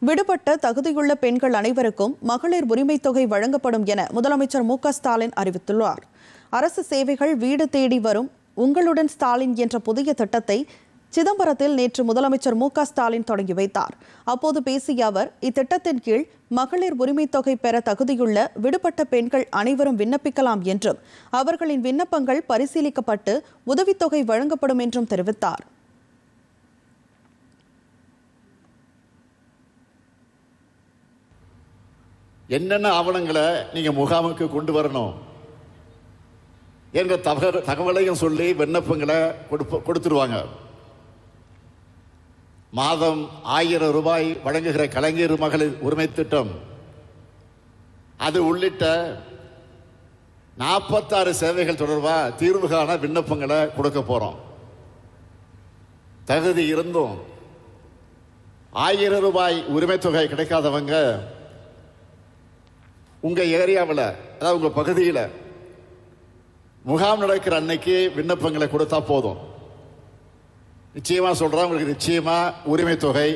விடுபட்ட தகுதியுள்ள பெண்கள் அனைவருக்கும் மகளிர் உரிமைத் தொகை வழங்கப்படும் என முதலமைச்சர் மு.க.ஸ்டாலின் அறிவித்துள்ளார். அரசு சேவைகள் வீடு தேடி வரும் உங்களுடன் ஸ்டாலின் என்ற புதிய திட்டத்தை சிதம்பரத்தில் நேற்று முதலமைச்சர் மு.க.ஸ்டாலின் தொடங்கி வைத்தார். அப்போது பேசிய அவர், இத்திட்டத்தின் கீழ் மகளிர் உரிமைத் தொகை பெற தகுதியுள்ள விடுபட்ட பெண்கள் அனைவரும் விண்ணப்பிக்கலாம் என்றும் அவர்களின் விண்ணப்பங்கள் பரிசீலிக்கப்பட்டு உதவித்தொகை வழங்கப்படும் என்றும் தெரிவித்தார். என்னென்ன ஆவணங்களை நீங்க முகாமுக்கு கொண்டு வரணும் என்ற தகவலையும் சொல்லி விண்ணப்பங்களை கொடுத்துருவாங்க. மாதம் 1000 ரூபாய் வழங்குகிற கலைஞர் மகளிர் உரிமை திட்டம், அது உள்ளிட்ட 46 சேவைகள் தொடர்பாக தீர்வு காண விண்ணப்பங்களை கொடுக்க போறோம். தகுதி இருந்தும் 1000 ரூபாய் உரிமை தொகை கிடைக்காதவங்க உங்க ஏரியாவில், அதாவது உங்க பகுதியில் முகாம் நடக்கிற அன்னைக்கு விண்ணப்பங்களை கொடுத்தா போதும். நிச்சயமா சொல்றேன், உங்களுக்கு நிச்சயமா உரிமை தொகை